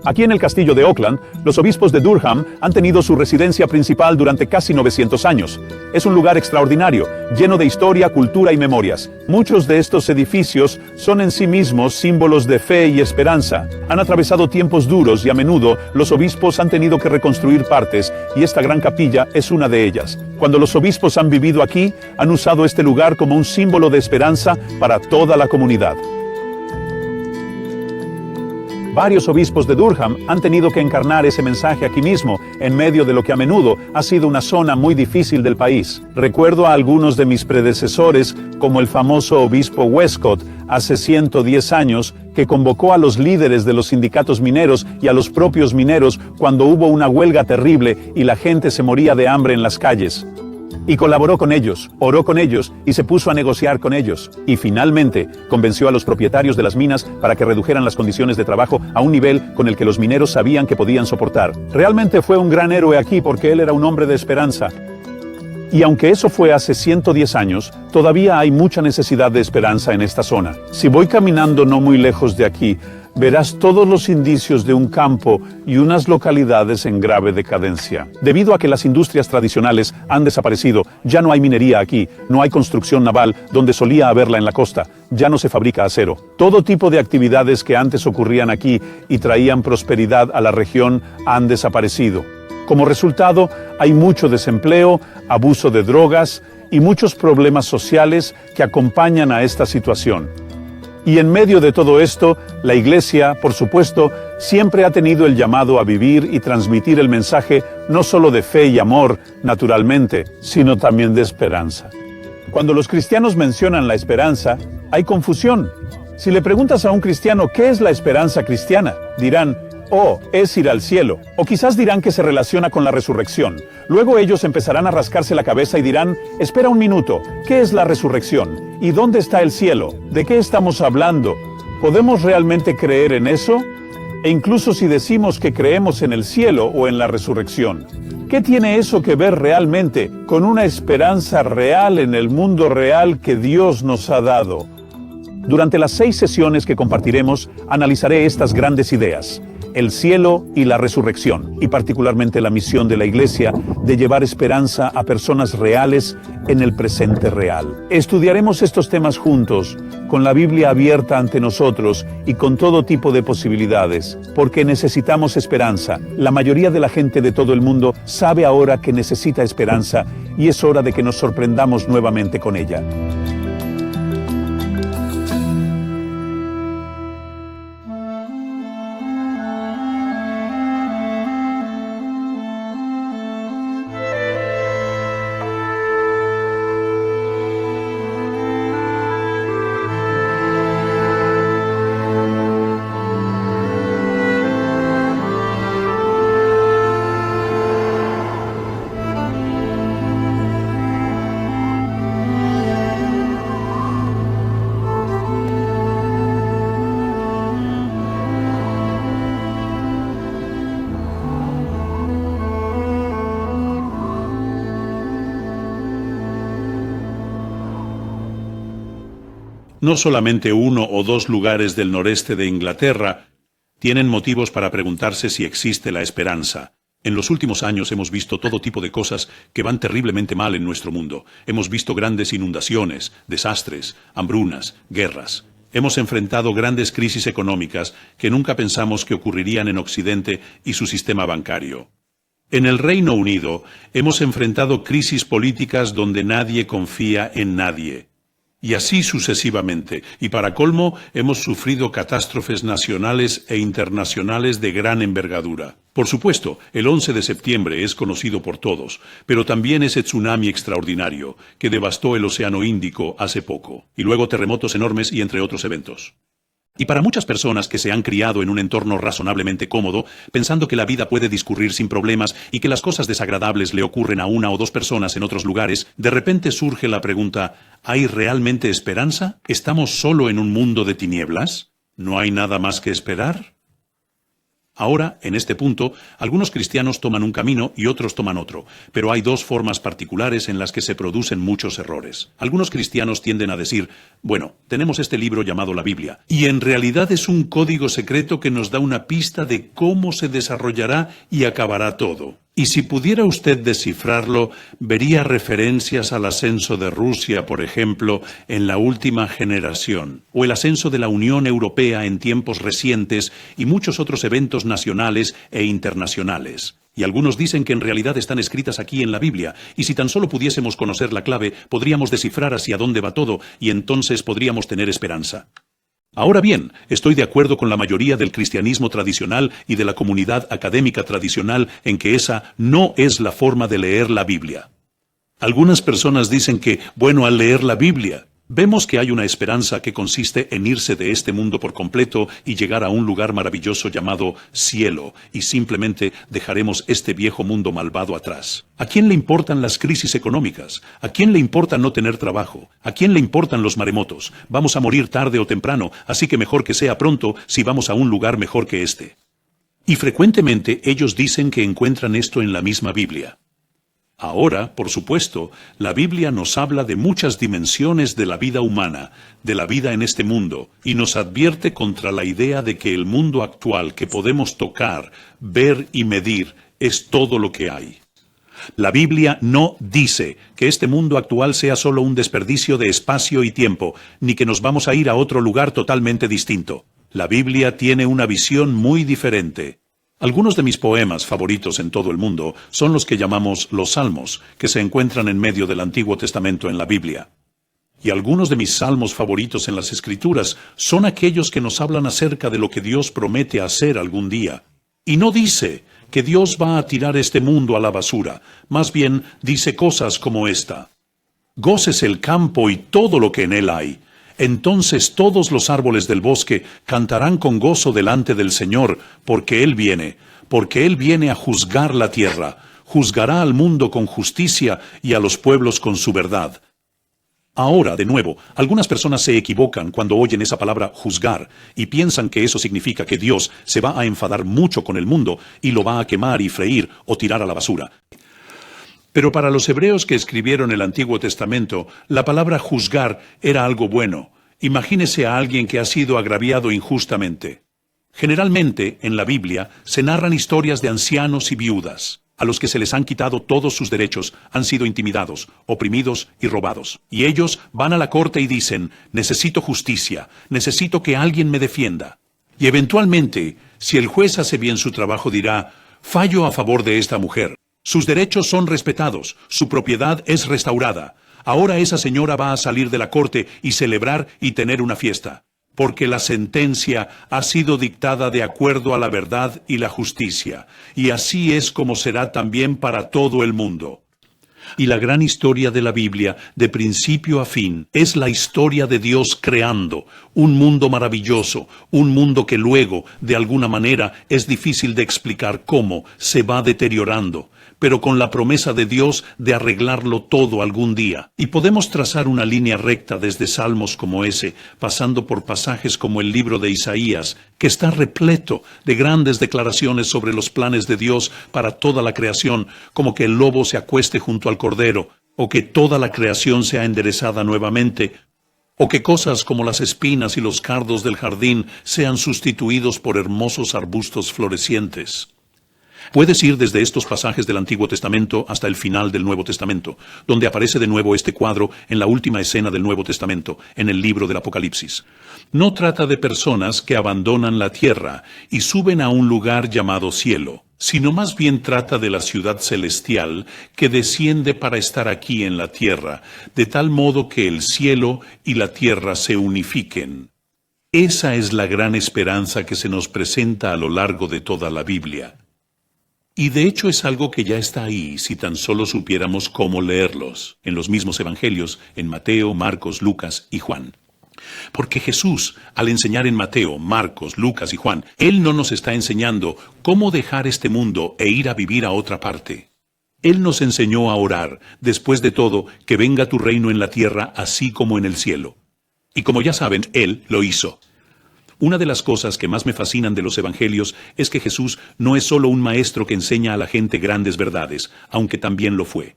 Aquí en el castillo de Auckland, los obispos de Durham han tenido su residencia principal durante casi 900 años. Es un lugar extraordinario, lleno de historia, cultura y memorias. Muchos de estos edificios son en sí mismos símbolos de fe y esperanza. Han atravesado tiempos duros y a menudo los obispos han tenido que reconstruir partes, y esta gran capilla es una de ellas. Cuando los obispos han vivido aquí, han usado este lugar como un símbolo de esperanza para toda la comunidad. Varios obispos de Durham han tenido que encarnar ese mensaje aquí mismo, en medio de lo que a menudo ha sido una zona muy difícil del país. Recuerdo a algunos de mis predecesores, como el famoso obispo Westcott, hace 110 años, que convocó a los líderes de los sindicatos mineros y a los propios mineros cuando hubo una huelga terrible y la gente se moría de hambre en las calles. Y colaboró con ellos, oró con ellos y se puso a negociar con ellos. Y finalmente convenció a los propietarios de las minas para que redujeran las condiciones de trabajo a un nivel con el que los mineros sabían que podían soportar. Realmente fue un gran héroe aquí porque él era un hombre de esperanza. Y aunque eso fue hace 110 años, todavía hay mucha necesidad de esperanza en esta zona. Si voy caminando no muy lejos de aquí, verás todos los indicios de un campo y unas localidades en grave decadencia. Debido a que las industrias tradicionales han desaparecido, ya no hay minería aquí, no hay construcción naval donde solía haberla en la costa, ya no se fabrica acero. Todo tipo de actividades que antes ocurrían aquí y traían prosperidad a la región han desaparecido. Como resultado, hay mucho desempleo, abuso de drogas y muchos problemas sociales que acompañan a esta situación. Y en medio de todo esto, la Iglesia, por supuesto, siempre ha tenido el llamado a vivir y transmitir el mensaje no solo de fe y amor, naturalmente, sino también de esperanza. Cuando los cristianos mencionan la esperanza, hay confusión. Si le preguntas a un cristiano qué es la esperanza cristiana, dirán, oh, es ir al cielo. O quizás dirán que se relaciona con la resurrección. Luego ellos empezarán a rascarse la cabeza y dirán, espera un minuto, ¿qué es la resurrección? ¿Y dónde está el cielo? ¿De qué estamos hablando? ¿Podemos realmente creer en eso? E incluso si decimos que creemos en el cielo o en la resurrección, ¿qué tiene eso que ver realmente con una esperanza real en el mundo real que Dios nos ha dado? Durante las 6 sesiones que compartiremos, analizaré estas grandes ideas: el cielo y la resurrección, y particularmente la misión de la Iglesia de llevar esperanza a personas reales en el presente real. Estudiaremos estos temas juntos, con la Biblia abierta ante nosotros y con todo tipo de posibilidades, porque necesitamos esperanza. La mayoría de la gente de todo el mundo sabe ahora que necesita esperanza y es hora de que nos sorprendamos nuevamente con ella. No solamente 1 o 2 lugares del noreste de Inglaterra tienen motivos para preguntarse si existe la esperanza. En los últimos años hemos visto todo tipo de cosas que van terriblemente mal en nuestro mundo. Hemos visto grandes inundaciones, desastres, hambrunas, guerras. Hemos enfrentado grandes crisis económicas que nunca pensamos que ocurrirían en Occidente y su sistema bancario. En el Reino Unido hemos enfrentado crisis políticas donde nadie confía en nadie. Y así sucesivamente, y para colmo, hemos sufrido catástrofes nacionales e internacionales de gran envergadura. Por supuesto, el 11 de septiembre es conocido por todos, pero también ese tsunami extraordinario que devastó el Océano Índico hace poco, y luego terremotos enormes y entre otros eventos. Y para muchas personas que se han criado en un entorno razonablemente cómodo, pensando que la vida puede discurrir sin problemas y que las cosas desagradables le ocurren a 1 o 2 personas en otros lugares, de repente surge la pregunta, ¿hay realmente esperanza? ¿Estamos solo en un mundo de tinieblas? ¿No hay nada más que esperar? Ahora, en este punto, algunos cristianos toman un camino y otros toman otro, pero hay dos formas particulares en las que se producen muchos errores. Algunos cristianos tienden a decir, bueno, tenemos este libro llamado la Biblia, y en realidad es un código secreto que nos da una pista de cómo se desarrollará y acabará todo. Y si pudiera usted descifrarlo, vería referencias al ascenso de Rusia, por ejemplo, en la última generación, o el ascenso de la Unión Europea en tiempos recientes y muchos otros eventos nacionales e internacionales. Y algunos dicen que en realidad están escritas aquí en la Biblia, y si tan solo pudiésemos conocer la clave, podríamos descifrar hacia dónde va todo, y entonces podríamos tener esperanza. Ahora bien, estoy de acuerdo con la mayoría del cristianismo tradicional y de la comunidad académica tradicional en que esa no es la forma de leer la Biblia. Algunas personas dicen que, bueno, al leer la Biblia, vemos que hay una esperanza que consiste en irse de este mundo por completo y llegar a un lugar maravilloso llamado cielo, y simplemente dejaremos este viejo mundo malvado atrás. ¿A quién le importan las crisis económicas? ¿A quién le importa no tener trabajo? ¿A quién le importan los maremotos? Vamos a morir tarde o temprano, así que mejor que sea pronto si vamos a un lugar mejor que este. Y frecuentemente ellos dicen que encuentran esto en la misma Biblia. Ahora, por supuesto, la Biblia nos habla de muchas dimensiones de la vida humana, de la vida en este mundo, y nos advierte contra la idea de que el mundo actual que podemos tocar, ver y medir es todo lo que hay. La Biblia no dice que este mundo actual sea solo un desperdicio de espacio y tiempo, ni que nos vamos a ir a otro lugar totalmente distinto. La Biblia tiene una visión muy diferente. Algunos de mis poemas favoritos en todo el mundo son los que llamamos los Salmos, que se encuentran en medio del Antiguo Testamento en la Biblia. Y algunos de mis salmos favoritos en las Escrituras son aquellos que nos hablan acerca de lo que Dios promete hacer algún día. Y no dice que Dios va a tirar este mundo a la basura, más bien dice cosas como esta: gócese el campo y todo lo que en él hay. Entonces todos los árboles del bosque cantarán con gozo delante del Señor, porque Él viene a juzgar la tierra, juzgará al mundo con justicia y a los pueblos con su verdad. Ahora, de nuevo, algunas personas se equivocan cuando oyen esa palabra juzgar y piensan que eso significa que Dios se va a enfadar mucho con el mundo y lo va a quemar y freír o tirar a la basura. Pero para los hebreos que escribieron el Antiguo Testamento, la palabra juzgar era algo bueno. Imagínese a alguien que ha sido agraviado injustamente. Generalmente, en la Biblia, se narran historias de ancianos y viudas, a los que se les han quitado todos sus derechos, han sido intimidados, oprimidos y robados. Y ellos van a la corte y dicen, necesito justicia, necesito que alguien me defienda. Y eventualmente, si el juez hace bien su trabajo, dirá, fallo a favor de esta mujer. Sus derechos son respetados, su propiedad es restaurada. Ahora esa señora va a salir de la corte y celebrar y tener una fiesta, porque la sentencia ha sido dictada de acuerdo a la verdad y la justicia, y así es como será también para todo el mundo. Y la gran historia de la Biblia, de principio a fin, es la historia de Dios creando un mundo maravilloso, un mundo que luego, de alguna manera, es difícil de explicar cómo, se va deteriorando, pero con la promesa de Dios de arreglarlo todo algún día. Y podemos trazar una línea recta desde salmos como ese, pasando por pasajes como el libro de Isaías, que está repleto de grandes declaraciones sobre los planes de Dios para toda la creación, como que el lobo se acueste junto al cordero, o que toda la creación sea enderezada nuevamente, o que cosas como las espinas y los cardos del jardín sean sustituidos por hermosos arbustos florecientes. Puedes ir desde estos pasajes del Antiguo Testamento hasta el final del Nuevo Testamento, donde aparece de nuevo este cuadro en la última escena del Nuevo Testamento, en el libro del Apocalipsis. No trata de personas que abandonan la tierra y suben a un lugar llamado cielo, sino más bien trata de la ciudad celestial que desciende para estar aquí en la tierra, de tal modo que el cielo y la tierra se unifiquen. Esa es la gran esperanza que se nos presenta a lo largo de toda la Biblia. Y de hecho es algo que ya está ahí si tan solo supiéramos cómo leerlos, en los mismos evangelios, en Mateo, Marcos, Lucas y Juan. Porque Jesús, al enseñar en Mateo, Marcos, Lucas y Juan, Él no nos está enseñando cómo dejar este mundo e ir a vivir a otra parte. Él nos enseñó a orar, después de todo, que venga tu reino en la tierra así como en el cielo. Y como ya saben, Él lo hizo. Una de las cosas que más me fascinan de los evangelios es que Jesús no es solo un maestro que enseña a la gente grandes verdades, aunque también lo fue.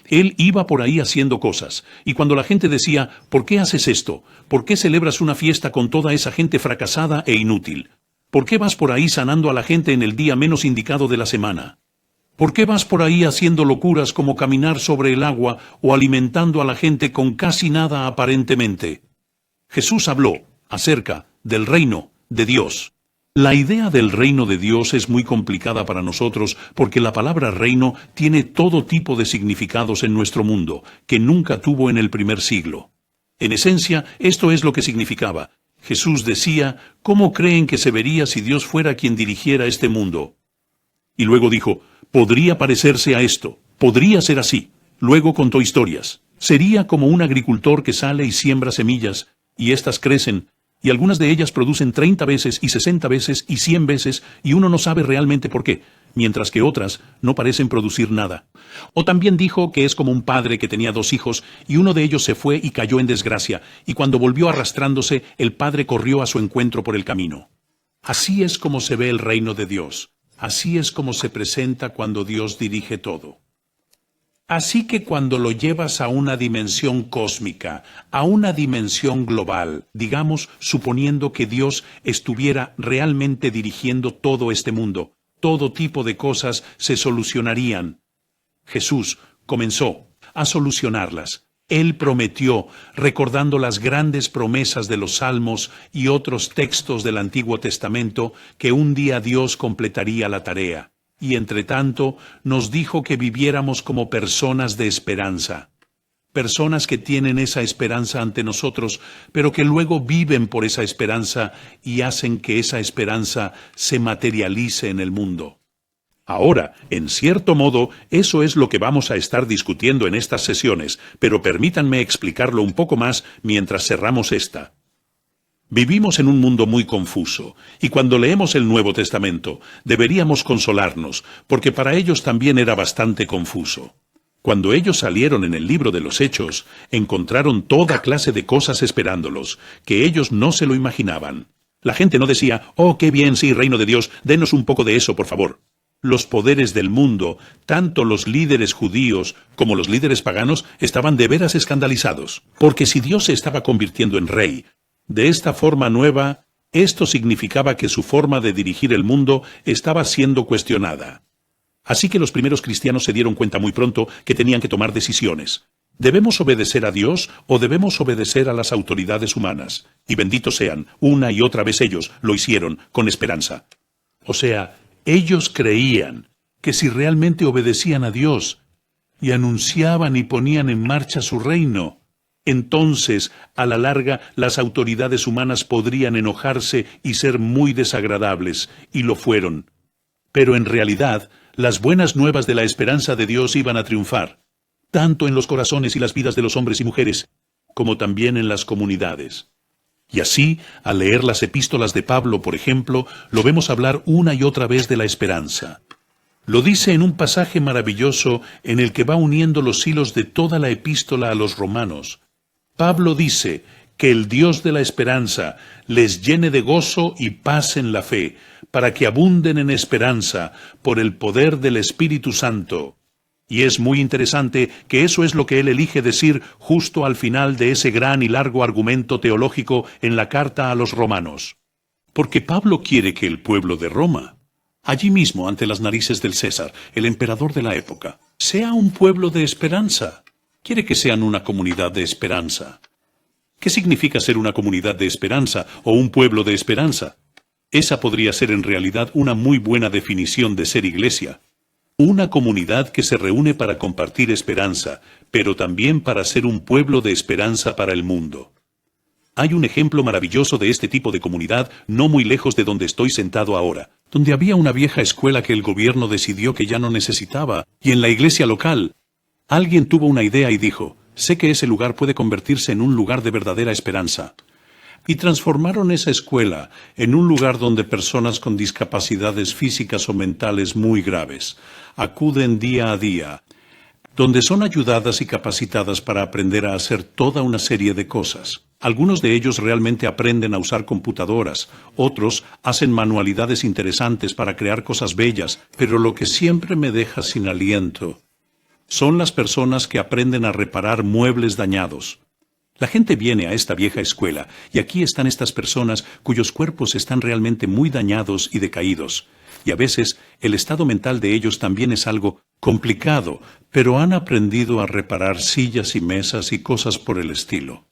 Él iba por ahí haciendo cosas, y cuando la gente decía, ¿por qué haces esto? ¿Por qué celebras una fiesta con toda esa gente fracasada e inútil? ¿Por qué vas por ahí sanando a la gente en el día menos indicado de la semana? ¿Por qué vas por ahí haciendo locuras como caminar sobre el agua o alimentando a la gente con casi nada aparentemente? Jesús habló acerca del reino de Dios. La idea del reino de Dios es muy complicada para nosotros porque la palabra reino tiene todo tipo de significados en nuestro mundo, que nunca tuvo en el primer siglo. En esencia, esto es lo que significaba. Jesús decía, ¿cómo creen que se vería si Dios fuera quien dirigiera este mundo? Y luego dijo, podría parecerse a esto, podría ser así. Luego contó historias. Sería como un agricultor que sale y siembra semillas, y éstas crecen, y algunas de ellas producen 30 veces y 60 veces y 100 veces, y uno no sabe realmente por qué, mientras que otras no parecen producir nada. O también dijo que es como un padre que tenía 2 hijos, y uno de ellos se fue y cayó en desgracia, y cuando volvió arrastrándose, el padre corrió a su encuentro por el camino. Así es como se ve el reino de Dios. Así es como se presenta cuando Dios dirige todo. Así que cuando lo llevas a una dimensión cósmica, a una dimensión global, digamos, suponiendo que Dios estuviera realmente dirigiendo todo este mundo, todo tipo de cosas se solucionarían. Jesús comenzó a solucionarlas. Él prometió, recordando las grandes promesas de los Salmos y otros textos del Antiguo Testamento, que un día Dios completaría la tarea. Y entre tanto, nos dijo que viviéramos como personas de esperanza. Personas que tienen esa esperanza ante nosotros, pero que luego viven por esa esperanza y hacen que esa esperanza se materialice en el mundo. Ahora, en cierto modo, eso es lo que vamos a estar discutiendo en estas sesiones, pero permítanme explicarlo un poco más mientras cerramos esta. Vivimos en un mundo muy confuso, y cuando leemos el Nuevo Testamento, deberíamos consolarnos, porque para ellos también era bastante confuso. Cuando ellos salieron en el libro de los Hechos, encontraron toda clase de cosas esperándolos, que ellos no se lo imaginaban. La gente no decía, «Oh, qué bien, sí, reino de Dios, denos un poco de eso, por favor». Los poderes del mundo, tanto los líderes judíos como los líderes paganos, estaban de veras escandalizados, porque si Dios se estaba convirtiendo en rey, de esta forma nueva, esto significaba que su forma de dirigir el mundo estaba siendo cuestionada. Así que los primeros cristianos se dieron cuenta muy pronto que tenían que tomar decisiones. ¿Debemos obedecer a Dios o debemos obedecer a las autoridades humanas? Y benditos sean, una y otra vez ellos lo hicieron con esperanza. O sea, ellos creían que si realmente obedecían a Dios y anunciaban y ponían en marcha su reino, entonces, a la larga, las autoridades humanas podrían enojarse y ser muy desagradables, y lo fueron. Pero en realidad, las buenas nuevas de la esperanza de Dios iban a triunfar, tanto en los corazones y las vidas de los hombres y mujeres, como también en las comunidades. Y así, al leer las epístolas de Pablo, por ejemplo, lo vemos hablar una y otra vez de la esperanza. Lo dice en un pasaje maravilloso en el que va uniendo los hilos de toda la epístola a los romanos. Pablo dice que el Dios de la esperanza les llene de gozo y paz en la fe, para que abunden en esperanza por el poder del Espíritu Santo. Y es muy interesante que eso es lo que él elige decir justo al final de ese gran y largo argumento teológico en la carta a los romanos. Porque Pablo quiere que el pueblo de Roma, allí mismo ante las narices del César, el emperador de la época, sea un pueblo de esperanza. Quiere que sean una comunidad de esperanza. ¿Qué significa ser una comunidad de esperanza o un pueblo de esperanza? Esa podría ser en realidad una muy buena definición de ser iglesia. Una comunidad que se reúne para compartir esperanza, pero también para ser un pueblo de esperanza para el mundo. Hay un ejemplo maravilloso de este tipo de comunidad no muy lejos de donde estoy sentado ahora, donde había una vieja escuela que el gobierno decidió que ya no necesitaba, y en la iglesia local, alguien tuvo una idea y dijo, sé que ese lugar puede convertirse en un lugar de verdadera esperanza. Y transformaron esa escuela en un lugar donde personas con discapacidades físicas o mentales muy graves acuden día a día, donde son ayudadas y capacitadas para aprender a hacer toda una serie de cosas. Algunos de ellos realmente aprenden a usar computadoras, otros hacen manualidades interesantes para crear cosas bellas, pero lo que siempre me deja sin aliento son las personas que aprenden a reparar muebles dañados. La gente viene a esta vieja escuela, y aquí están estas personas cuyos cuerpos están realmente muy dañados y decaídos. Y a veces el estado mental de ellos también es algo complicado, pero han aprendido a reparar sillas y mesas y cosas por el estilo.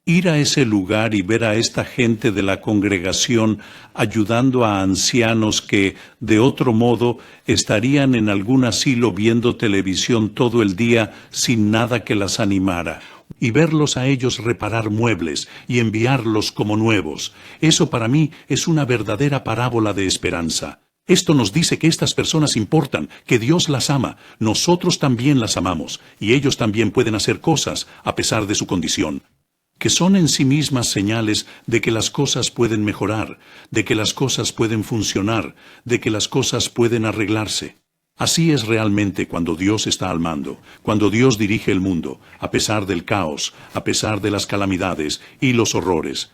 Ir a ese lugar y ver a esta gente de la congregación ayudando a ancianos que, de otro modo, estarían en algún asilo viendo televisión todo el día sin nada que las animara, y verlos a ellos reparar muebles y enviarlos como nuevos, eso para mí es una verdadera parábola de esperanza. Esto nos dice que estas personas importan, que Dios las ama, nosotros también las amamos, y ellos también pueden hacer cosas a pesar de su condición, que son en sí mismas señales de que las cosas pueden mejorar, de que las cosas pueden funcionar, de que las cosas pueden arreglarse. Así es realmente cuando Dios está al mando, cuando Dios dirige el mundo, a pesar del caos, a pesar de las calamidades y los horrores.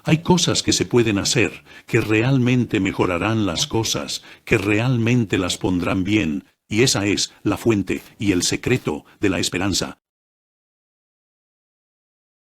Hay cosas que se pueden hacer, que realmente mejorarán las cosas, que realmente las pondrán bien, y esa es la fuente y el secreto de la esperanza.